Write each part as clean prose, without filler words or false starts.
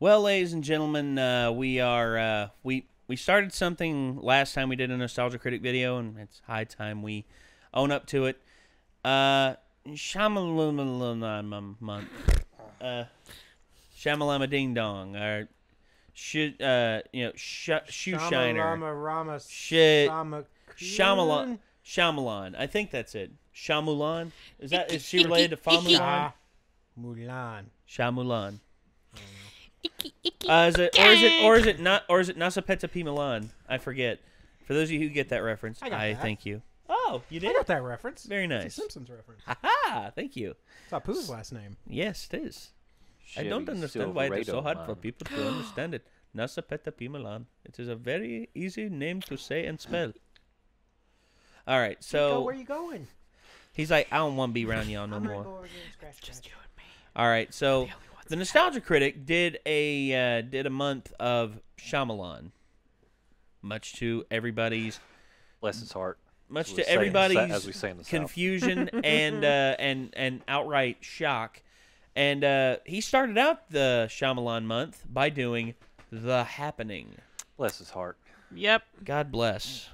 Well, ladies and gentlemen, we started something last time we did a Nostalgia Critic video, and it's high time we own up to it. Shamalama month. Shamalama Ding Dong. Or shoe shiner. Shit. Shyamalan. I think that's it. Shyamalan. Is she related to Fahnholz? Mulan. Shyamalan. Is it Nasapeta P. Milan? I forget. For those of you who get that reference, I thank you. Oh, you did? I got that reference. Very nice. It's a Simpsons reference. Ha! Thank you. It's Apu's last name. Yes, it is. I don't understand why it is so hard for people to understand it. Nasapeta P. Milan. It is a very easy name to say and spell. All right, so where you going? He's like, I don't want to be around y'all no more. Go over here and scratch, just you and me. All right, so the Nostalgia Critic did a month of Shyamalan, much to everybody's bless his heart, much to everybody's confusion South. and outright shock. And he started out the Shyamalan month by doing The Happening. Bless his heart. Yep. God bless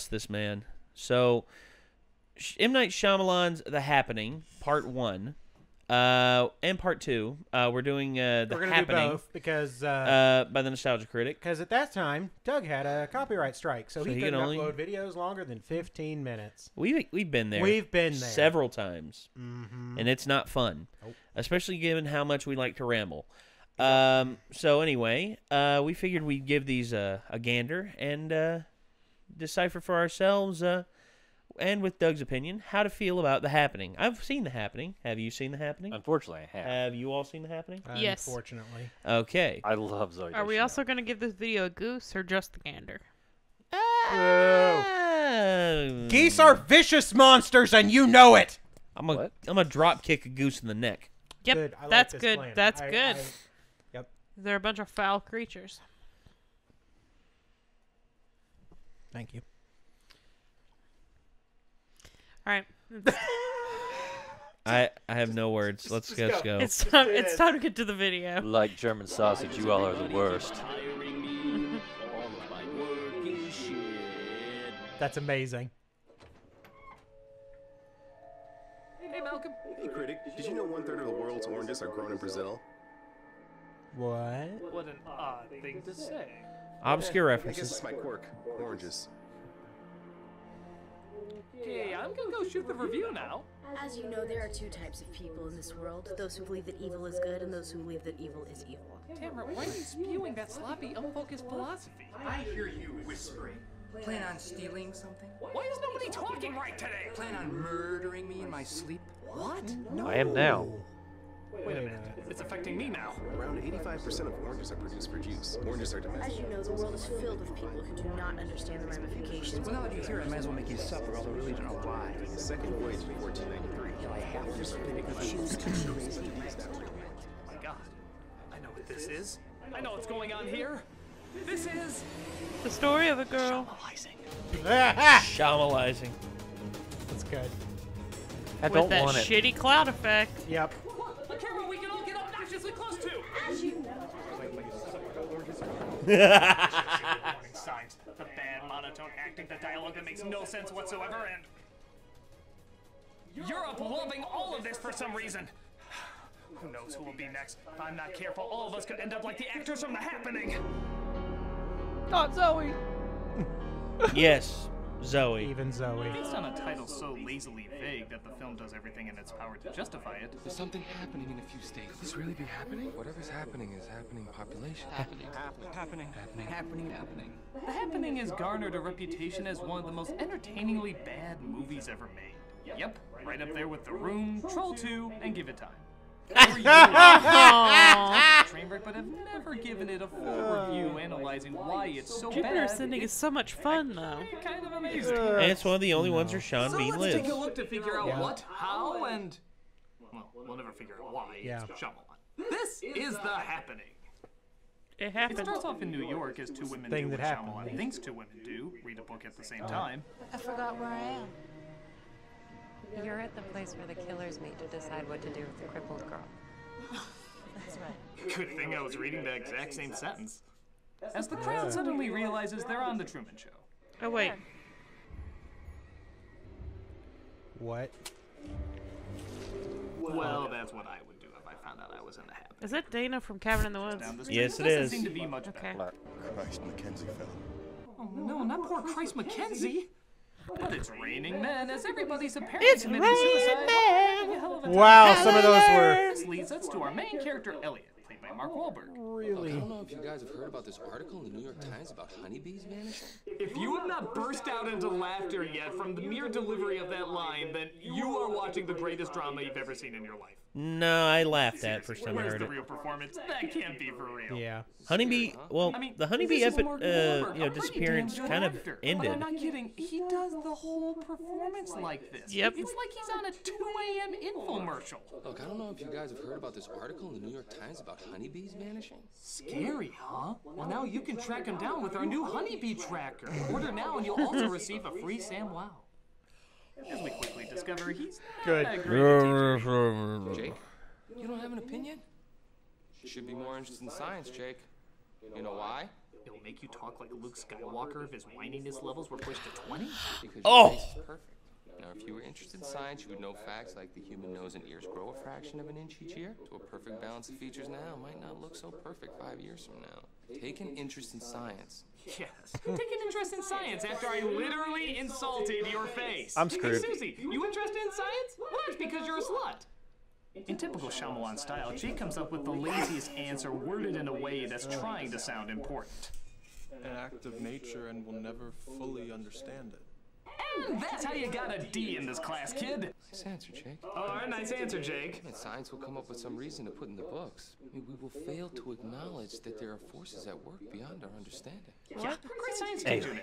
this man. So, M. Night Shyamalan's The Happening, Part 1, and Part 2. We're doing The Happening. Do both because by the Nostalgia Critic. Because at that time, Doug had a copyright strike, so he couldn't upload videos longer than 15 minutes. We've been there. We've been there several times, and it's not fun, especially given how much we like to ramble. So anyway, we figured we'd give these a gander and decipher for ourselves, and with Doug's opinion, how to feel about The Happening. I've seen The Happening. Have you seen The Happening? Unfortunately, I have. Have you all seen The Happening? Yes. Unfortunately. Okay. I love Zoe. Are we also going to give this video a goose or just the gander? Geese are vicious monsters, and you know it. I'm gonna drop kick a goose in the neck. Yep, Good. I that's like this good. plan. That's good. Yep. They're a bunch of foul creatures. Thank you. All right. I have no words. Let's go. It's time to get to the video. Like German sausage, you all are the worst. That's amazing. Hey, Malcolm. Hey, Critic. Did you know 1/3 of the world's oranges are grown in Brazil? What? What an odd thing to say. Obscure I guess references. it's my quirk. Oranges. Okay, I'm gonna go shoot the review now. As you know, there are two types of people in this world. Those who believe that evil is good and those who believe that evil is evil. Tamara, why are you spewing that sloppy, unfocused philosophy? I hear you whispering. Plan on stealing something? Why is nobody talking right today? Plan on murdering me in my sleep? What? No. I am now. Wait a minute. It's affecting me now. Around 85% of oranges are produced for juice. Oranges are domestic. As you know, the world is filled with people who do not understand the ramifications. Well, now that you're here, I might as well make you suffer, although I really don't know why. The second voyage in 1493. I have to say because she's too crazy. Oh my god. I know what this is. I know what's going on here. This is... The story of a girl. Shyamalizing. That's good. I With don't that want it. shitty cloud effect. Yep. A camera we can all get obnoxiously close to. As you know. Warning signs. The bad monotone acting, the dialogue that makes no sense whatsoever, and... Europe loving all of this for some reason. Who knows who will be next? If I'm not careful, all of us could end up like the actors from The Happening. Not Zoe. Yes, Zoe. Even Zoe. Based on a title so lazily vague that the film does everything in its power to justify it. There's something happening in a few states. Could this really be happening? Whatever's happening is happening population. Happening. The Happening has garnered a reputation as one of the most entertainingly bad movies ever made. Yep, right up there with The Room, Troll 2, and Give It Time. Trainwreck, but have never given it a full review analyzing why it's so Jupiter bad. Ascending is so much fun, though. Kind of amazing. And it's one of the only ones where Sean So Bean let's lives. take a look to figure out what, how, and... Well, we'll never figure out why. Yeah. It's Shyamalan. This is The Happening. It It happened. starts off in New York as two women Thing do that what happened. Shyamalan thinks two women do, read a book at the same time. I forgot where I am. You're at the place where the killers meet to decide what to do with the crippled girl. That's right. Good thing I was reading the exact same sentence. As the crowd suddenly realizes they're on the Truman Show. Oh, wait. What? Well, that's what I would do if I found out I was in the habit. Is that Dana from Cabin in the Woods? Yes, it doesn't is. seem to be much Okay. better. Christ, Mackenzie fell. Oh no, not poor Christ Mackenzie. But it's raining men, as everybody's apparently committing suicide. Wow, some of those were. This leads us to our main character, Elliot, played by Mark Wahlberg. Really? I don't know if you guys have heard about this article in the New York Times about honeybees vanishing. If you have not burst out into laughter yet from the mere delivery of that line, then you are watching the greatest drama you've ever seen in your life. No, I laughed at first time I Where's heard the it. real performance? That can't be for real. Yeah. Honeybee, well, I mean, the honeybee this is Mark Wahlberg, a pretty disappearance damn good kind of actor. ended. But I'm not kidding. He does the whole performance like this. Yep. It's like he's on a 2 a.m. infomercial. Look, I don't know if you guys have heard about this article in the New York Times about honeybees vanishing. Scary, huh? Well, now you can track him down with our new honeybee tracker. Order now and you'll also receive a free SamWow. As we quickly discover, he's not that great a teacher. Jake, you don't have an opinion? You should be more interested in science, Jake. You know why? It'll make you talk like Luke Skywalker if his whininess levels were pushed to 20? Because Oh! your face is perfect. Now, if you were interested in science, you would know facts like the human nose and ears grow a fraction of an inch each year. So a perfect balance of features now might not look so perfect 5 years from now. Take an interest in science. Yes. Take an interest in science after I literally insulted your face. I'm screwed. Hey, Susie, you interested in science? Well, that's because you're a slut. In typical Shyamalan style, Jake comes up with the laziest answer worded in a way that's trying to sound important. An act of nature and will never fully understand it. And that's how you got a D in this class, kid. Nice answer, Jake. Oh, nice answer, Jake. And science will come up with some reason to put in the books. I mean, we will fail to acknowledge that there are forces at work beyond our understanding. Yeah, great science teacher.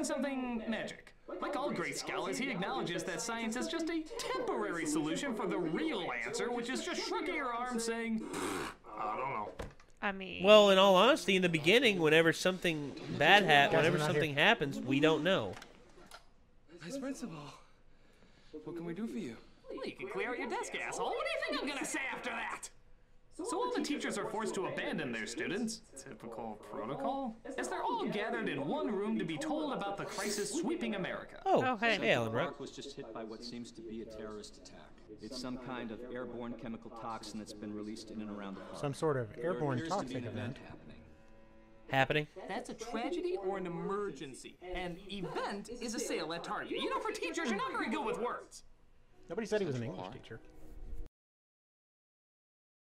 Something magic. Like all great scholars, he acknowledges that science is just a temporary solution for the real answer, which is just shrugging your arms saying, I don't know. I mean... Well, in all honesty, in the beginning, whenever something bad happens, we don't know. Vice Principal, what can we do for you? Well, you can clear out your desk, asshole. What do you think I'm gonna say after that? So all the teachers are forced to abandon their students. Typical protocol. As they're all gathered in one room to be told about the crisis sweeping America. Oh, hey, Alan Ruck. Park was just hit by what seems to be a terrorist attack. It's some kind of airborne chemical toxin that's been released in and around the park. Some sort of airborne toxic event. Happening? That's a tragedy or an emergency. An event is a sale at Target. You know, for teachers, you're not very good with words. Nobody said he was an English teacher.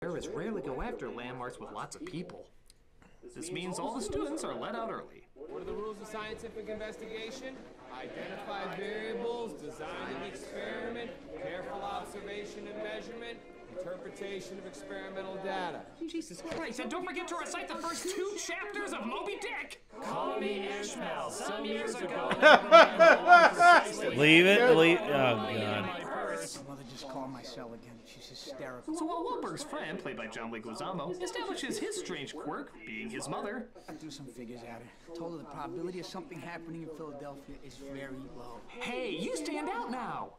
Terrorists rarely go after landmarks with lots of people. This means all the students are let out early. What are the rules of scientific investigation? Identify variables, design an experiment, careful observation and measurement, interpretation of experimental data. Jesus Christ, and don't forget to recite the first 2 chapters of Moby Dick! Call me Ishmael, some years ago. Leave it, oh God. Mother just called my cell again. She's hysterical. So while Wahlberg's friend, played by John Leguizamo, establishes his strange quirk, being his mother. I threw some figures at her. Told her the probability of something happening in Philadelphia is very low. Hey, you stand out now!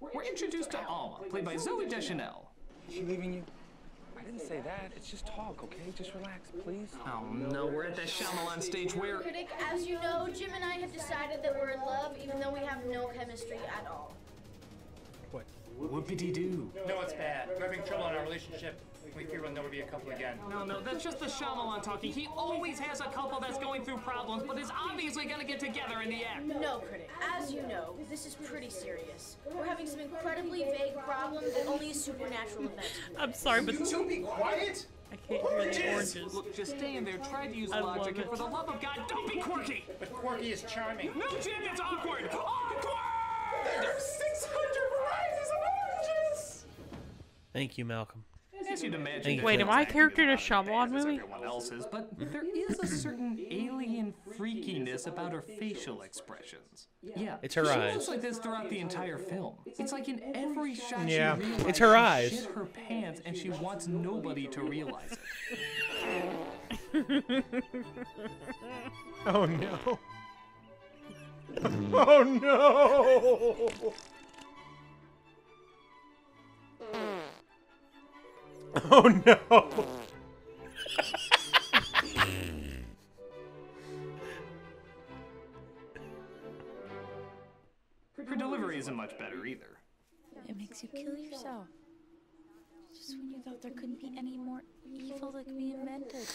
We're introduced to Alma, played by Zooey Deschanel. Is she leaving you? I didn't say that. It's just talk, okay? Just relax, please. Oh no, we're at that Shyamalan stage where... Critic, as you know, Jim and I have decided that we're in love, even though we have no chemistry at all. What? Whoopity-doo. No, it's bad. We're having trouble in our relationship. We fear we'll never be a couple again. No, that's just the Shyamalan talking. He always has a couple that's going through problems, but is obviously gonna get together in the end. No, Critic. As you know, this is pretty serious. We're having some incredibly vague problems that only a supernatural event. I'm sorry, but... You be quiet! I can't hear the oranges. Look, just stay in there, try to use logic, and for the love of God, don't be quirky! But quirky is charming. No, Jim, it's awkward! Awkward! There are 600 varieties of oranges! Thank you, Malcolm. As you'd imagine. Wait, am I a character in a Shyamalan movie? Everyone else's, but there is a certain alien freakiness about her facial expressions. Yeah, it's her she eyes. looks like this throughout the entire film. It's like in every shot she realizes it's her she eyes. shit her pants and she wants nobody to realize it. Oh no. Oh no. Oh no. Her delivery isn't much better either. It makes you kill yourself. Just when you thought there couldn't be any more evil that could be invented.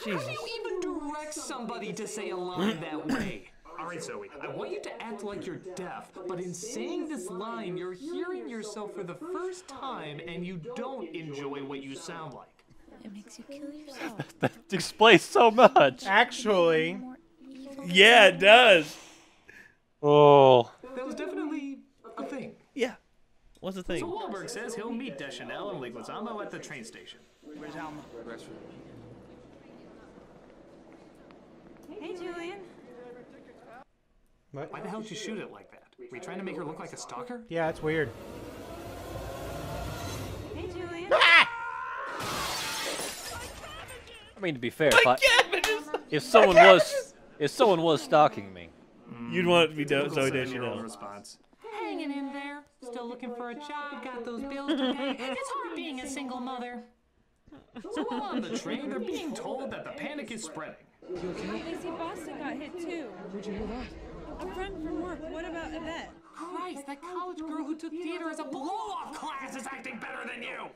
Jesus. How do you even direct somebody to say a line that way? Alright, Zoe, I want you to act like you're deaf, but in saying this line, you're hearing yourself for the first time and you don't enjoy what you sound like. It makes you kill yourself. That explains so much. Actually. Yeah, it does. Oh. That was definitely a thing. Yeah. What's the thing? So Wahlberg says he'll meet Deschanel and Leguizamo at the train station. Where's Alma? Hey, Julian. What? Why the hell did you shoot it like that? Were you trying to make her look like a stalker? Yeah, it's weird. Hey, Julian. I mean, to be fair, if someone was stalking me, you'd want it to be Zoe Your Deschanel. response. Hanging in there, still looking for a job, got those bills to pay. It's hard being a single mother. So while on the train, they're being told that the panic is spreading. You okay? They see Boston got hit too. Where'd you move out? A friend from work. What about Yvette? Christ, that college girl who took theater as a blow-off class is acting better than you!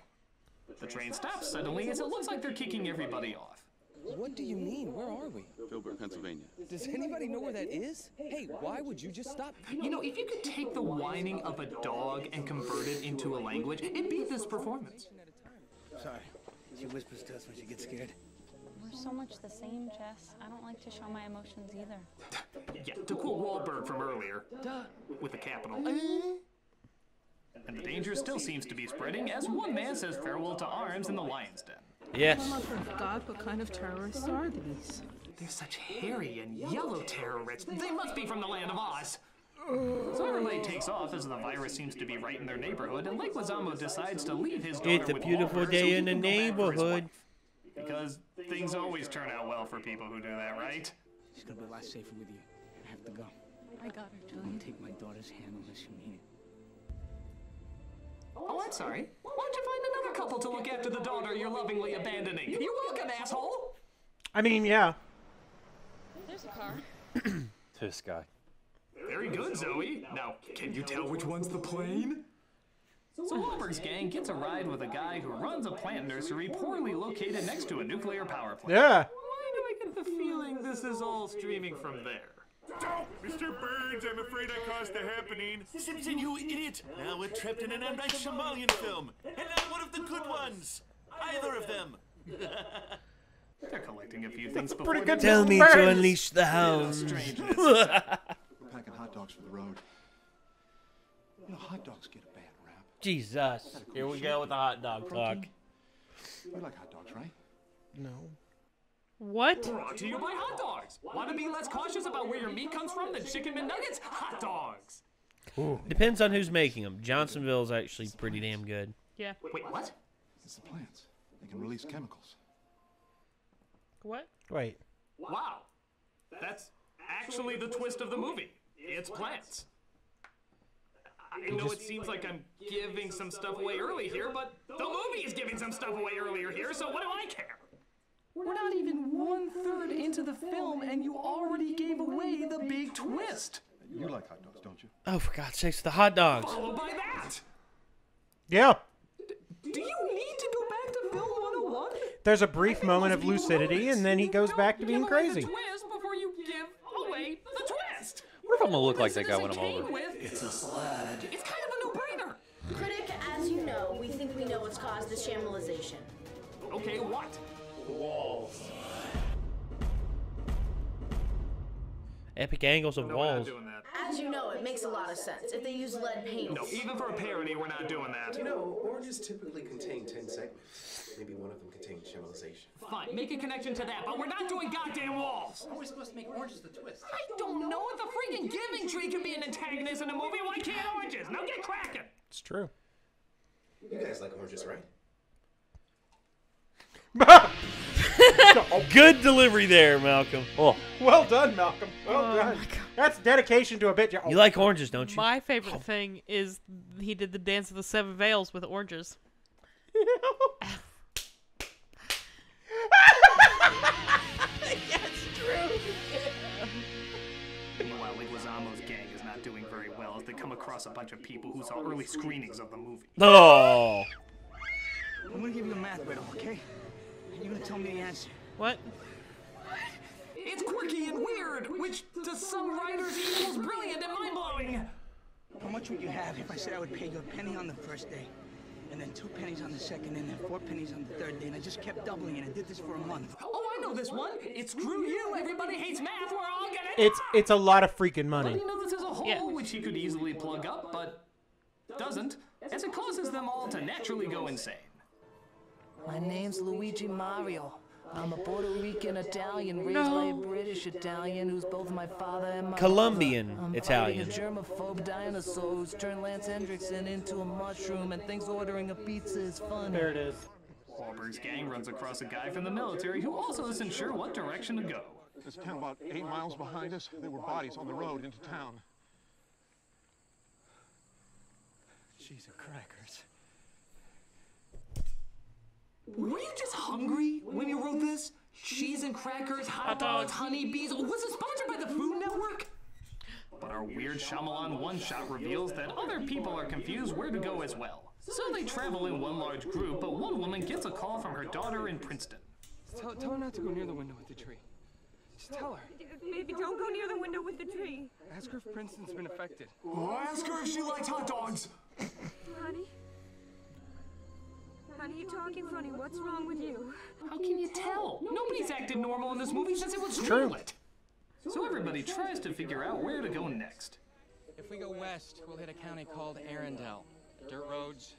The train stops suddenly as it looks like they're kicking everybody off. What do you mean? Where are we? Philbert, Pennsylvania. Does anybody know where that is? Hey, why would you just stop? You know, if you could take the whining of a dog and convert it into a language, it'd be this performance. Sorry. She whispers to us when she gets scared. We're so much the same, Jess. I don't like to show my emotions either. Yeah, to quote Wahlberg from earlier, with a capital. And the danger still seems to be spreading as one man says farewell to arms in the lion's den. Yes. Oh, for God, what kind of terrorists are these? They're such hairy and yellow terrorists. They must be from the land of Oz. So everybody takes off as the virus seems to be right in their neighborhood, and Leguizamo decides to leave his daughter It's a with beautiful Wahlberg day so he in the can go back for his neighborhood. wife. Because things always turn out well for people who do that, right? She's gonna be a lot safer with you. I have to go. I got her, Don't Julian. take my daughter's hand unless you mean it. Oh, I'm sorry. Why don't you find another couple to look after the daughter you're lovingly abandoning? You're welcome, asshole! I mean, yeah. There's a car. this guy. Very good, Zoe. Now, can you tell which one's the plane? So Wahlberg's gang gets a ride with a guy who runs a plant nursery poorly located next to a nuclear power plant. Yeah. Why do I get the feeling this is all streaming from there? Oh, Mr. Burns, I'm afraid I caused the happening. Simpson, you idiot! Now we're trapped in an M. Night Shyamalan film, and not one of the good ones. Either of them. They're collecting a few things before pretty good. Tell me to unleash the hounds. We're packing hot dogs for the road. You know, hot dogs get a bad rap. Jesus. Here we go with the hot dog talk. You like hot dogs, right? No. What? Brought to you by hot dogs. Want to be less cautious about where your meat comes from than chicken McNuggets? Hot dogs. Ooh. Depends on who's making them. Johnsonville's actually pretty damn good. Yeah. Wait, what? It's the plants. They can release chemicals. What? Wait. Wow. That's actually the twist of the movie. It's plants. I know it seems like I'm giving some stuff away early here, but the movie is giving some stuff away earlier here, so what do I care? We're not even 1/3 into the film, and you already gave away the big twist. You like hot dogs, don't you? Oh, for God's sakes, the hot dogs. Followed by that. Yeah. Do you need to go back to film 101? There's a brief moment of lucidity, and then he goes back to being crazy. Twist before you give away the twist. What if I'm gonna look like that guy when I'm older? It's a sled. It's kind of a no-brainer. Critic, as you know, we think we know what's caused this shamalization. Okay, what? The walls. Epic angles of No, we're not walls. doing that. As you know, it makes a lot of sense. If they use lead paint. No, even for a parody, we're not doing that. You know, oranges typically contain 10 segments. Maybe one of them contains shamalization. Fine, make a connection to that, but we're not doing goddamn walls. How are we supposed to make oranges the twist? I don't know if the freaking Giving Tree can be an antagonist in a movie. Why can't oranges? Now get cracking. It's true. You guys like oranges, right? Good delivery there, Malcolm. Oh, well done, Malcolm. Well Oh done. my God. That's dedication to a bit. You like oranges, don't you? My favorite thing is he did the Dance of the Seven Veils with oranges. Meanwhile, Leguizamo's gang is not doing very well as they come across a bunch of people who saw early screenings of the movie. Oh! I'm gonna give you a math riddle, okay? And you're gonna tell me the answer. What? It's quirky and weird, which to some writers equals brilliant and mind-blowing. How much would you have if I said I would pay you a penny on the first day, and then 2 pennies on the second, and then 4 pennies on the third day, and I just kept doubling it. I did this for a month. Oh, I know this one. It's screw you. Everybody hates math. We're all gonna. It's a lot of freaking money. But he knows this is a hole which he could easily plug up, but doesn't, as it causes them all to naturally go insane. My name's Luigi Mario. I'm a Puerto Rican Italian raised by a British Italian who's both my father and my Colombian mother. Italian. I'm fighting a germaphobe dinosaur who's turned Lance Hendrickson into a mushroom and thinks ordering a pizza is fun. There it is. Wahlberg's gang runs across a guy from the military who also isn't sure what direction to go. This town about 8 miles behind us. There were bodies on the road into town. Cheese and crackers. Were you just hungry when you wrote this? Cheese and crackers, hot dogs, honeybees. Was it sponsored by the Food Network? But our weird Shyamalan one-shot reveals that other people are confused where to go as well. So they travel in one large group, but one woman gets a call from her daughter in Princeton. Tell her not to go near the window with the tree. Just tell her. Maybe don't go near the window with the tree. Ask her if Princeton's been affected. Ask her if she likes hot dogs. Honey? Honey, you talking funny. What's wrong with you? How can you tell? Nobody's acted normal in this movie since it was true. greenlit. So everybody tries to figure out where to go next. If we go west, we'll hit a county called Arundel. Dirt roads.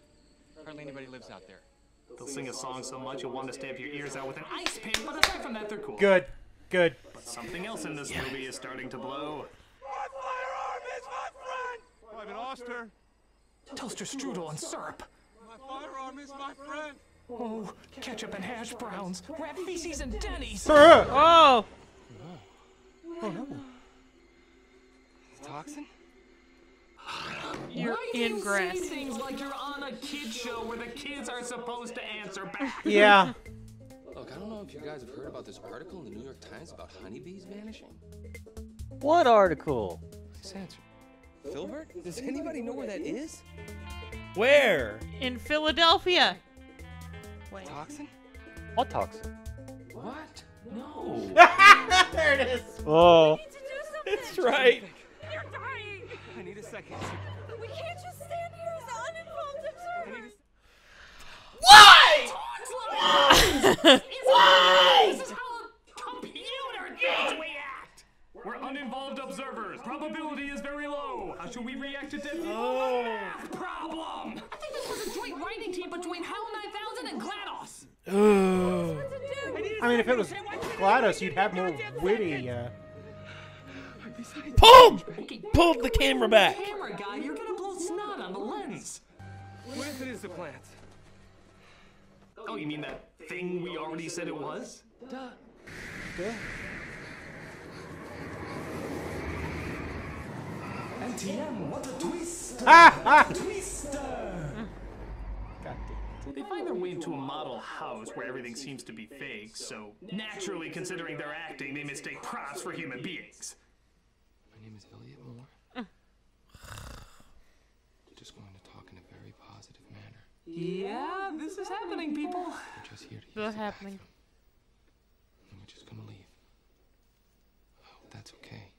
Hardly anybody lives out there. They'll sing a song so much you'll want to stamp your ears out with an ice pick, but aside from that, they're cool. Good. Good. But something else in this movie is starting to blow. My firearm is my friend! Private Oster. Toaster strudel and syrup. My firearm is my friend! Oh, ketchup and hash browns, rat feces and Denny's. Oh! Oh no. Toxin? You're Why do in you grass. say things like you're on a kid show where the kids are supposed to answer back? Yeah. Look, I don't know if you guys have heard about this article in the New York Times about honeybees vanishing. What article? Answer. Filbert? Does anybody know where that is? Where? In Philadelphia. Wait. Toxin? What toxin? What? No. There it is. Oh. It's right. You're dying. I need a second. We can't just stand here as uninvolved observers. Why? Why? This is how a computer thinks we act. We're uninvolved observers. Probability is very low. How should we react to dead people? Math problem. I think this was a joint writing team between HAL 9000 and GLaDOS. I mean, if it was GLaDOS, you'd have more witty. Pull the camera back. Camera guy, you're gonna blow snot on the lens. What if it is the plants? Oh, you mean that thing we already said it was? Duh. NTM, what a twist! Twister! They find their way into a model house where everything seems to be fake, so naturally, considering their acting, they mistake props for human beings. My name is Elliot Moore. Just going to talk in a very positive manner. Yeah, this is happening, people. We're just here to use What's the happening? bathroom. And we're just gonna leave. I hope that's okay.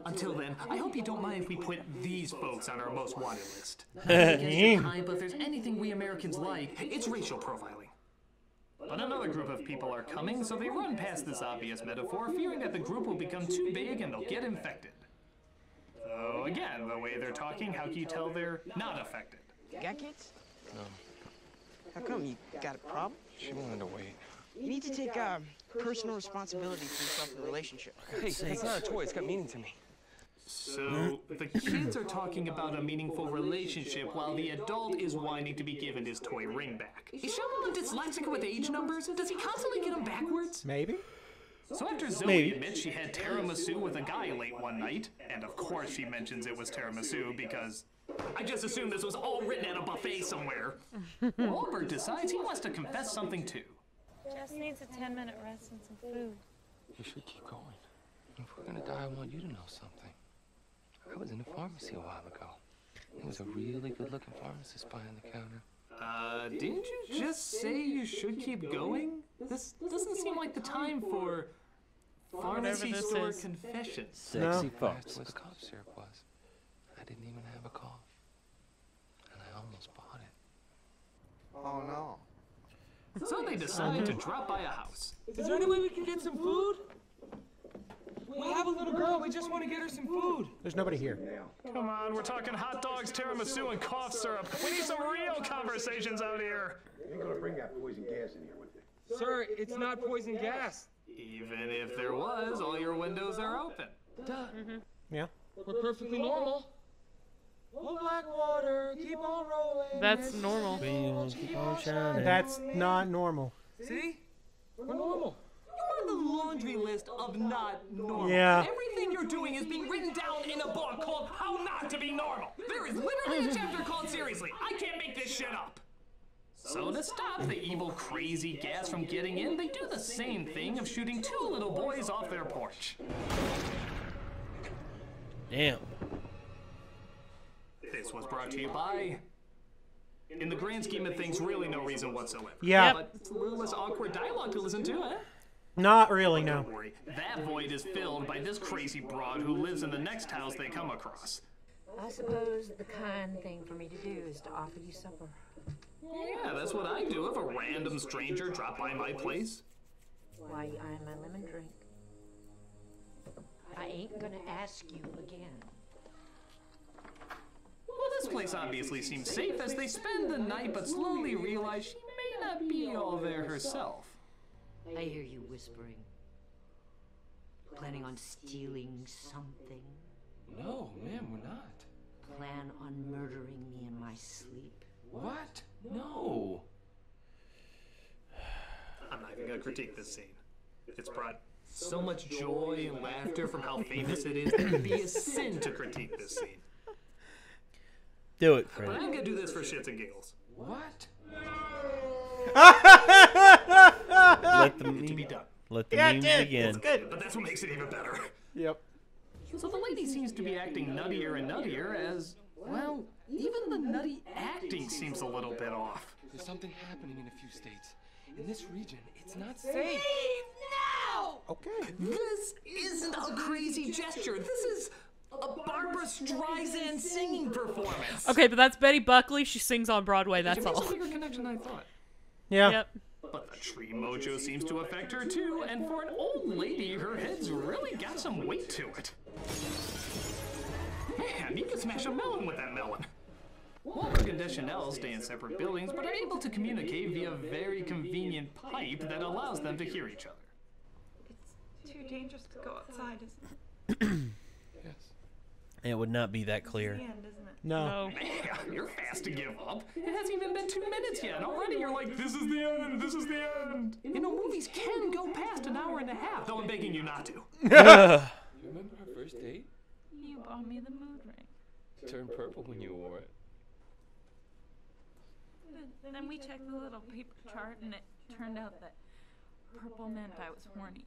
Until then, I hope you don't mind if we put these folks on our most wanted list. But if there's anything we Americans like, it's racial profiling. But another group of people are coming, so they run past this obvious metaphor, fearing that the group will become too big and they'll get infected. So again, the way they're talking, how can you tell they're not affected? You got kids? No, How come? You got a problem? she wanted to wait. You need to take personal responsibility for yourself in the relationship. Hey, it's not a toy. It's got meaning to me. So the kids are talking about a meaningful relationship while the adult is whining to be given his toy ring back. Is Shyamalan dyslexic with age numbers? Does he constantly get them backwards? Maybe. So after Zoe admits she had tiramisu with a guy late one night, and of course she mentions it was tiramisu because I just assumed this was all written at a buffet somewhere, Wahlberg decides he wants to confess something too. Jess needs a 10-minute rest and some food. You should keep going. If we're gonna die, I want you to know something. I was in a pharmacy a while ago. There was a really good-looking pharmacist behind the counter. Didn't you just say you should keep going? This doesn't seem like the time for pharmacy store confessions. Sexy folks. That's what the cough syrup was. I didn't even have a cough. And I almost bought it. Oh, no. So they decided to drop by a house. Is there any way we can get some food? We have a little girl. We just want to get her some food. There's nobody here. Come on, we're talking hot dogs, tiramisu, and cough syrup. We need some real conversations out here. You ain't gonna bring that poison gas in here with you. Sir, it's not poison gas. Even if there was, all your windows are open. Duh. Yeah. We're perfectly normal. Oh, Blackwater, keep on rolling. That's normal. That's not normal. See? We're normal. You're on the laundry list of not normal. Yeah. Everything you're doing is being written down in a book called How Not to Be Normal. There is literally a chapter called Seriously. I can't make this shit up. So to stop the evil, crazy gas from getting in, they do the same thing of shooting two little boys off their porch. Damn. This was brought to you by, in the grand scheme of things, really no reason whatsoever. Yeah. But it's a little less awkward dialogue to listen to, eh? Not really, no. Don't worry. That void is filled by this crazy broad who lives in the next house they come across. I suppose the kind thing for me to do is to offer you supper. Yeah, that's what I do if a random stranger dropped by my place. Why you eyeing my lemon drink? I ain't gonna ask you again. Well, this place obviously seems safe as they spend the night but slowly realize she may not be all there herself. I hear you whispering. Planning on stealing something? No, ma'am, we're not. Plan on murdering me in my sleep? What? No. I'm not even gonna critique this scene. It's brought so much joy and laughter from how famous it is that it would be a sin to critique this scene. Do it, Fred. But I'm gonna do this for shits and giggles. What? Let the memes begin. It's good, but that's what makes it even better. Yep. So the lady seems to be acting nuttier and nuttier as, well, even the nutty acting seems a little bit off. There's something happening in a few states. In this region, it's not safe. Leave now! Okay. This isn't a crazy gesture. This is a Barbra Streisand singing performance. Okay, but that's Betty Buckley. She sings on Broadway. That's It makes all. a bigger connection than I thought. Yeah. Yep. But the tree mojo seems to affect her too, and for an old lady, her head's really got some weight to it. Man, you could smash a melon with that melon. Wahlberg and Deschanel stay in separate buildings, but are able to communicate via a very convenient pipe that allows them to hear each other. It's too dangerous to go outside, isn't it? Yes. It would not be that clear. It's the end, isn't it? No. Man, you're fast to give up. It hasn't even been 2 minutes yet, and already you're like, this is the end, this is the end. You know, movies can go past an hour and a half, though I'm begging you not to. You remember our first date? You bought me the mood ring. It turned purple when you wore it. Then we checked the little paper chart, and it turned out that purple meant I was horny.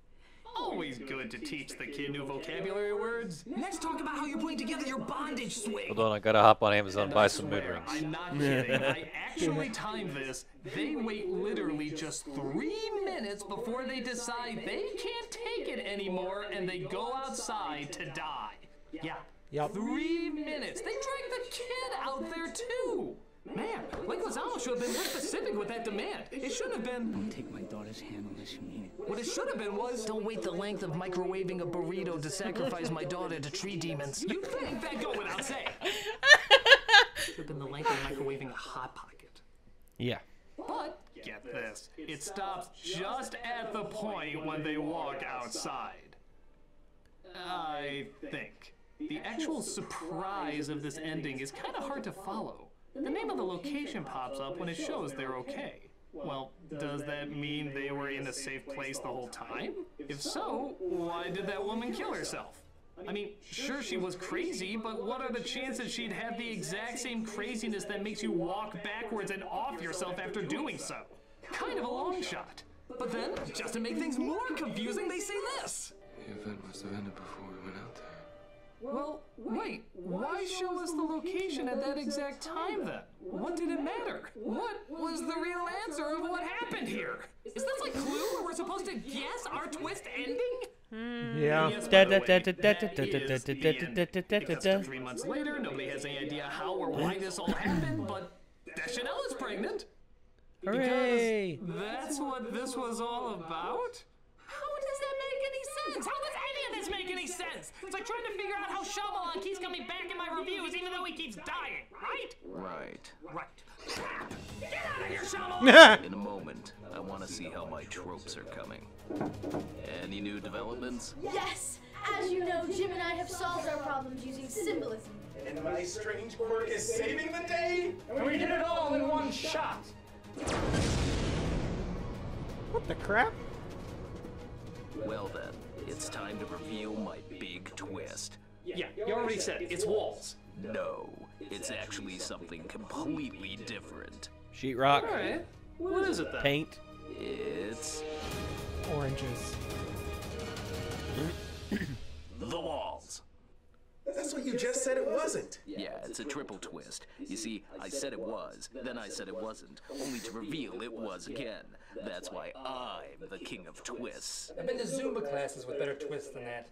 Always good to teach the kid new vocabulary words. Next, talk about how you're putting together your bondage swing. Hold on, I gotta hop on Amazon and buy some mood rings. I'm not kidding. I actually timed this. They wait literally just 3 minutes before they decide they can't take it anymore and they go outside to die. Yeah. Yep. 3 minutes. They drag the kid out there too. Man, Lake Lozano should have been more specific with that demand. It shouldn't have been... Don't take my daughter's hand unless you mean it. What it should have been was... Don't wait the length of microwaving a burrito to sacrifice my daughter to tree demons. You think that go without saying. Should have been the length of microwaving a Hot Pocket. Yeah. But, get this, it stops just at the point when they walk outside. I think. The actual surprise of this ending is kind of hard to follow. The name of the location pops up when it shows they're okay. Well, does that mean they were in a safe place the whole time? If so, why did that woman kill herself? I mean, sure she was crazy, but what are the chances she'd have the exact same craziness that makes you walk backwards and off yourself after doing so? Kind of a long shot. But then, just to make things more confusing, they say this. The event must have ended before we went out there. Well, wait, why show us the location at that exact time then? What did it matter? What was the real answer of what happened here? Is this like Clue where we're supposed to guess our twist ending? Yeah. Yes, by the way, that is the end. Because 3 months later, nobody has any idea how or why this all happened, but Deschanel is pregnant. Hooray! Because that's what this was all about? How does that make any sense? How does any of this make any sense? It's like trying to figure out how Shyamalan keeps coming back in my reviews even though he keeps dying, right? Right. Get out of here, Shyamalan! In a moment, I want to see how my tropes are coming. Any new developments? Yes! As you know, Jim and I have solved our problems using symbolism. And my strange quirk is saving the day? And we did it all in one shot. What the crap? Well then, it's time to reveal my big twist. Yeah, you already said it. It's walls. No, it's actually something completely different. Sheetrock. Alright. What is it then? Paint. It's... oranges. The walls. That's what you just said it wasn't. Yeah, it's a triple twist. You see, I said it was, then I said it wasn't, only to reveal it was again. That's why I'm the king of twists. I've been to Zumba classes with better twists than that.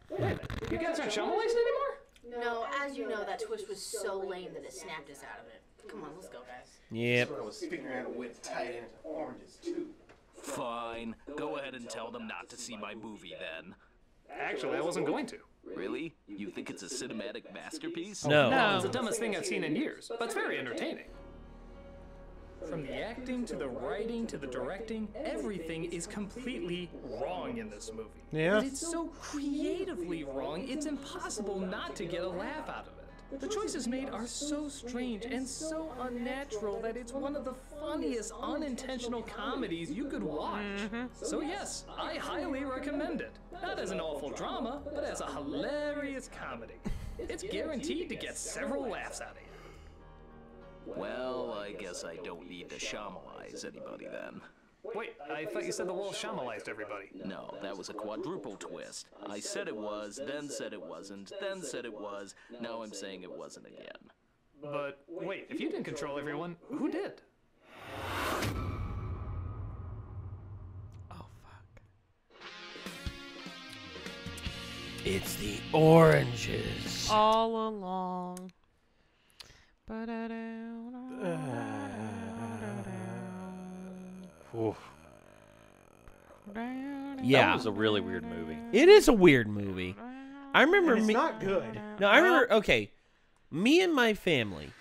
You guys aren't Shyamalan anymore? No, as you know, that twist was so lame that it snapped us out of it. Come on, let's go, guys. Yep. I was figuring out a way to tie it into oranges, too. Fine. Go ahead and tell them not to see my movie then. Actually, I wasn't going to. Really? You think it's a cinematic masterpiece? No. It's the dumbest thing I've seen in years, but it's very entertaining. From the acting to the writing to the directing, everything is completely wrong in this movie. Yeah. But it's so creatively wrong, it's impossible not to get a laugh out of it. The choices made are so strange and so unnatural that it's one of the funniest unintentional comedies you could watch. So yes, I highly recommend it. Not as an awful drama, but as a hilarious comedy. It's guaranteed to get several laughs out of you. Well, I guess I don't need to Shyamalize anybody then. Wait, I thought you said the wall Shyamalized everybody. No, that was a quadruple twist. I said it was, then said it wasn't, then said it was, now I'm saying it wasn't again. But wait, if you didn't control everyone, who did? Oh, fuck. It's the oranges. All along. Yeah. That was a really weird movie. It is a weird movie. I remember It's not good. No, I remember. Okay, me and my family,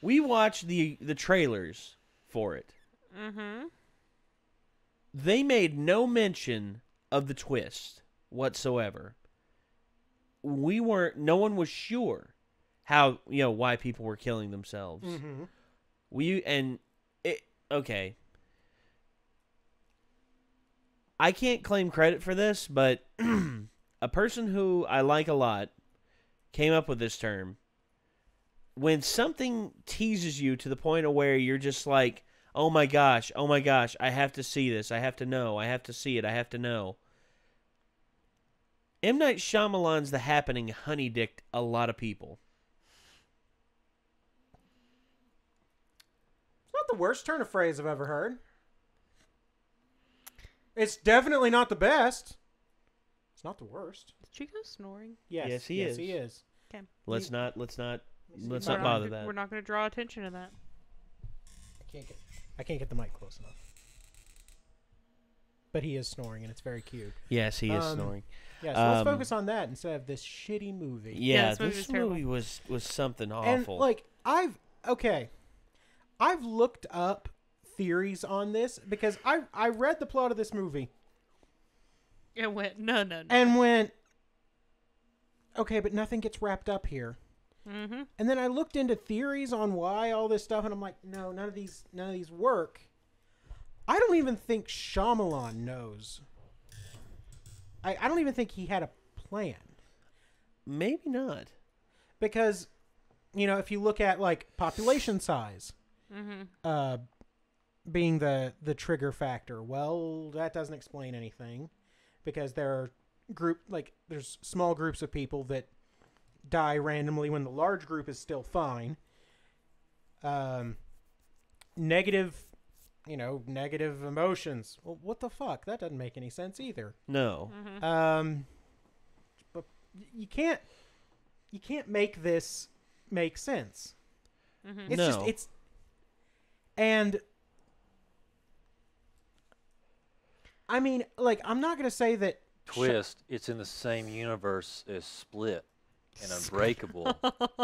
we watched the trailers for it. Mm-hmm. They made no mention of the twist whatsoever. No one was sure how, why people were killing themselves. Mm-hmm. Okay. I can't claim credit for this, but a person who I like a lot came up with this term. When something teases you to the point of where you're just like, oh my gosh, I have to see this, I have to know, I have to see it, I have to know. M. Night Shyamalan's The Happening honey-dicked a lot of people. It's not the worst turn of phrase I've ever heard. It's definitely not the best. It's not the worst. Is Chico snoring? Yes, he is. Okay. Let's not bother that. We're not going to draw attention to that. I can't get the mic close enough. But he is snoring, and it's very cute. Yes, he is snoring. Yeah, so let's focus on that instead of this shitty movie. Yeah, this movie was something awful. And I've looked up theories on this because I read the plot of this movie. It went no. And went, okay, but nothing gets wrapped up here. Mm-hmm. And then I looked into theories on why all this stuff, and I'm like, no, none of these work. I don't even think Shyamalan knows. I don't even think he had a plan. Maybe not. Because, if you look at, like, population size being the trigger factor, well, that doesn't explain anything. Because there's small groups of people that die randomly when the large group is still fine. Negative emotions. Well, what the fuck? That doesn't make any sense either. No. But you can't make this make sense. It's and I mean, like, I'm not going to say that twist. It's in the same universe as Split and Unbreakable,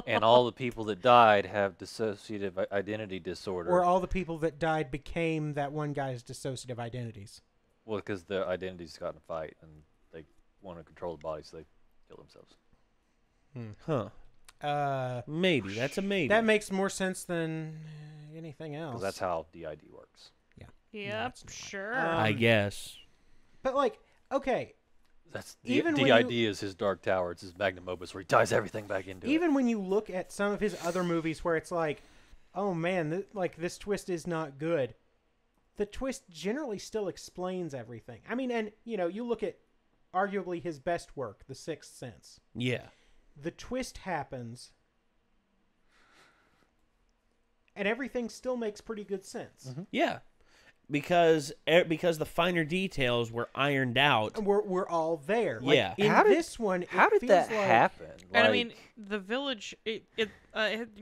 and all the people that died have dissociative identity disorder. Or all the people that died became that one guy's dissociative identities. Well, because the identities got in a fight and they want to control the body, so they kill themselves. Huh. Maybe. That's a maybe. That makes more sense than anything else. Because that's how DID works. Yeah. Yep, sure. I guess. But, like, okay. That's even DID is his Dark Tower. It's his magnum opus where he ties everything back into it. Even when you look at some of his other movies where it's like, oh man, this twist is not good. The twist generally still explains everything. I mean, and you look at arguably his best work, The Sixth Sense. Yeah. The twist happens, and everything still makes pretty good sense. Yeah. Because the finer details were ironed out. We're all there. Like, yeah. In this one, how did that happen? And I mean, the village it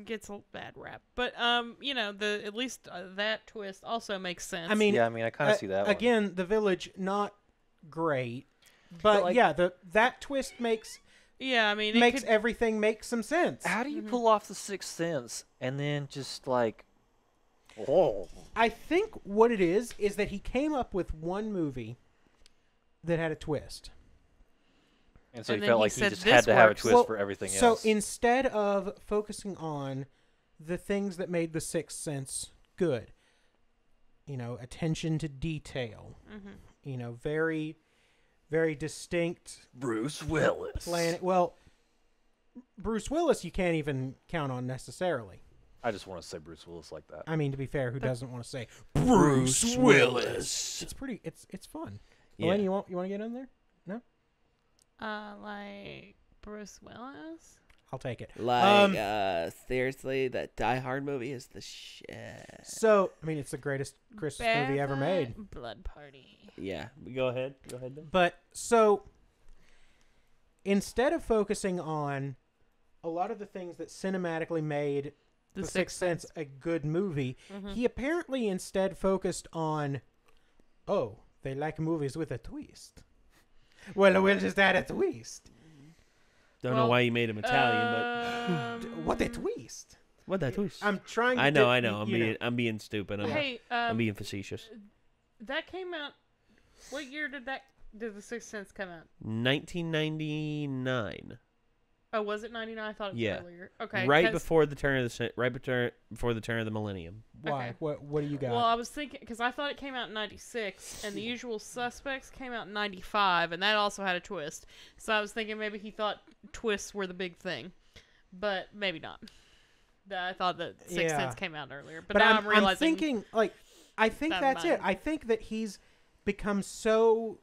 gets a bad rap, but at least that twist also makes sense. I mean, I kind of see that one. Again, the village not great, but like, that twist makes. Yeah, I mean, makes everything make some sense. How do you pull off The Sixth Sense and then just like? Oh. I think what it is that he came up with one movie that had a twist. And so he felt like he just had to have a twist for everything else. So instead of focusing on the things that made The Sixth Sense good, attention to detail, very, very distinct. Bruce Willis. Well, Bruce Willis you can't even count on necessarily. I just want to say Bruce Willis like that. I mean, to be fair, who doesn't want to say Bruce Willis? It's pretty. It's fun. Yeah. Elaine, you want to get in there? No. Like Bruce Willis. I'll take it. Like, seriously, that Die Hard movie is the shit. So, I mean, it's the greatest Christmas movie ever made. Blood Party. Yeah. Go ahead. Go ahead then. But so, instead of focusing on a lot of the things that cinematically made The Sixth Sense a good movie, he apparently instead focused on, they like movies with a twist. Well, we'll just add a twist. Don't know why you made him Italian, but what a twist! What that twist? I'm trying. I know. I'm being stupid. I'm being facetious. That came out. What year did The Sixth Sense come out? 1999. Oh, was it 99? I thought it was earlier. Okay, right before the turn of the millennium. Why? Okay. What do you got? Well, I was thinking because I thought it came out in 96, and The Usual Suspects came out in 95, and that also had a twist. So I was thinking maybe he thought twists were the big thing, but maybe not. I thought that Sixth Sense came out earlier, but now I'm realizing. I'm thinking I think that's it. I think that he's become so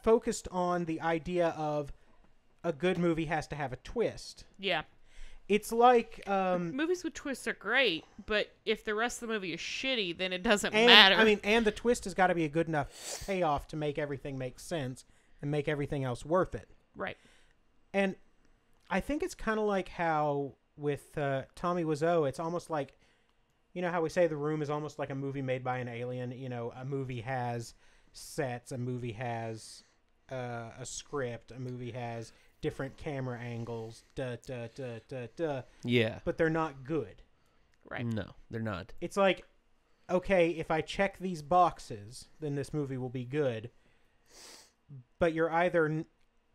focused on the idea of a good movie has to have a twist. Yeah. It's like movies with twists are great, but if the rest of the movie is shitty, then it doesn't matter. I mean, and the twist has got to be a good enough payoff to make everything make sense and make everything else worth it. Right. And I think it's kind of like how with Tommy Wiseau, it's almost like, how we say The Room is almost like a movie made by an alien. A movie has sets, a movie has a script, a movie has different camera angles, Yeah. But they're not good. Right. No, they're not. It's like, okay, if I check these boxes, then this movie will be good. But you're either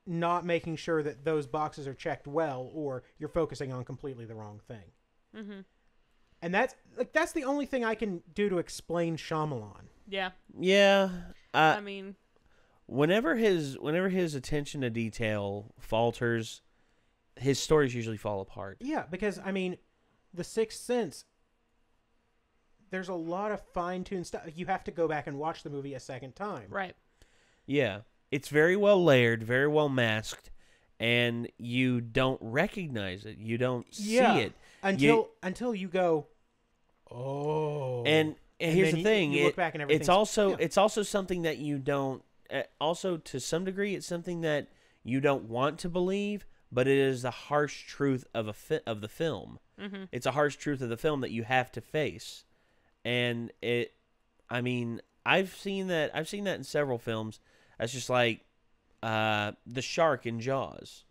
not making sure that those boxes are checked well, or you're focusing on completely the wrong thing. Mm-hmm. And that's the only thing I can do to explain Shyamalan. Yeah. Yeah. I mean, whenever his attention to detail falters, his stories usually fall apart. Yeah, because I mean, The Sixth Sense. There's a lot of fine-tuned stuff. You have to go back and watch the movie a second time. Right. Yeah. It's very well layered, very well masked, and you don't recognize it. You don't see it. Until you go, oh. And here's the thing. You look back and everything's... It's also something that you don't... also, to some degree, it's something that you don't want to believe, but it is the harsh truth of the film. Mm-hmm. It's a harsh truth of the film that you have to face. And I mean, I've seen that in several films. That's just like the shark in Jaws.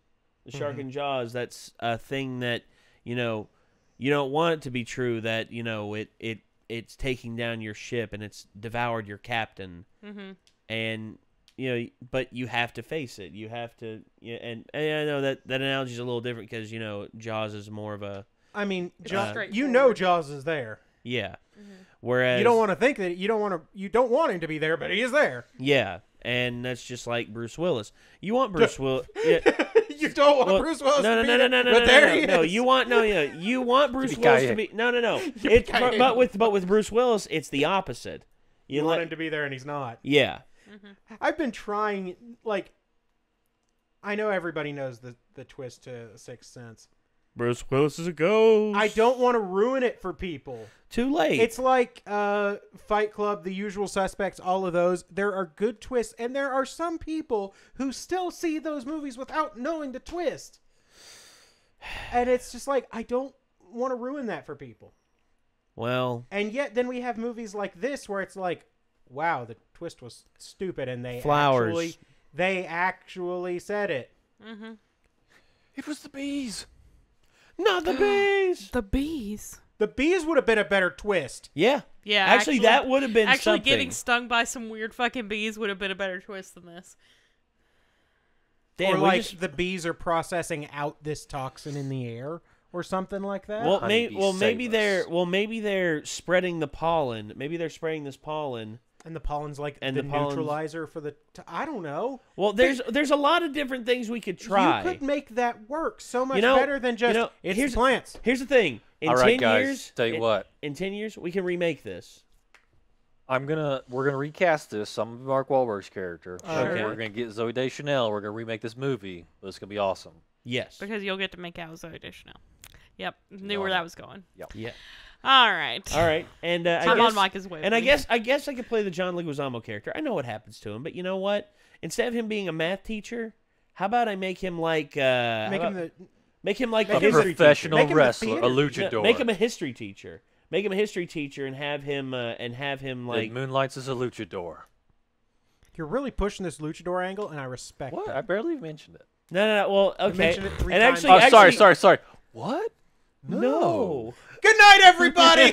The shark in Jaws, that's a thing that, you know, you don't want it to be true, that, you know, it's taking down your ship and it's devoured your captain. Mm-hmm. And, you know, but you have to face it. You have to, and I know that analogy is a little different because, you know, Jaws is more of a... I mean, Jaws is there. Yeah. Mm-hmm. Whereas... You don't want to think that... You don't want him to be there, but he is there. Yeah. And that's just like Bruce Willis. You want Bruce Willis... Yeah. You don't want Bruce Willis to be there, but there he is. No, you want Bruce Willis to be... No. But with Bruce Willis, it's the opposite. You want him to be there and he's not. Yeah. Mm-hmm. I've been trying, like... I know everybody knows the twist to Sixth Sense. Bruce Willis is a ghost. I don't want to ruin it for people. Too late. It's like Fight Club, The Usual Suspects, all of those. There are good twists, and there are some people who still see those movies without knowing the twist. And it's just like, I don't want to ruin that for people. Well... And yet, then we have movies like this where it's like, wow, the twist was stupid, and they actually said it. Mm-hmm. It was the bees. Not the bees. The bees. The bees would have been a better twist. Yeah. Yeah. Actually, that would have been actually something. Getting stung by some weird fucking bees would have been a better twist than this. Damn, or like the bees are processing out this toxin in the air or something like that. Well, maybe they're spreading the pollen. Maybe they're spraying this pollen. And the pollen's like the neutralizer for the... I don't know. Well, there's a lot of different things we could try. You could make that work so much better than just it's plants. Here's the thing. In All right, 10 guys, years, tell you what. In 10 years, we can remake this. We're gonna recast this. I'm Mark Wahlberg's character. Okay. We're gonna get Zooey Deschanel. We're gonna remake this movie. But it's gonna be awesome. Yes. Because you'll get to make out with Zooey Deschanel. Yep. Knew where that was going. Yep. Yeah. All right. And I'm on Micah's way. And I guess I could play the John Leguizamo character. I know what happens to him, but you know what? Instead of him being a math teacher, how about I make him like make him like a professional wrestler, a luchador. Make him a history teacher. Make him a history teacher and have him like moonlights as a luchador. You're really pushing this luchador angle, and I respect what? that. I barely mentioned it. No. Well, okay. You mentioned it 3 and times. Actually, sorry. What? No. Good night, everybody.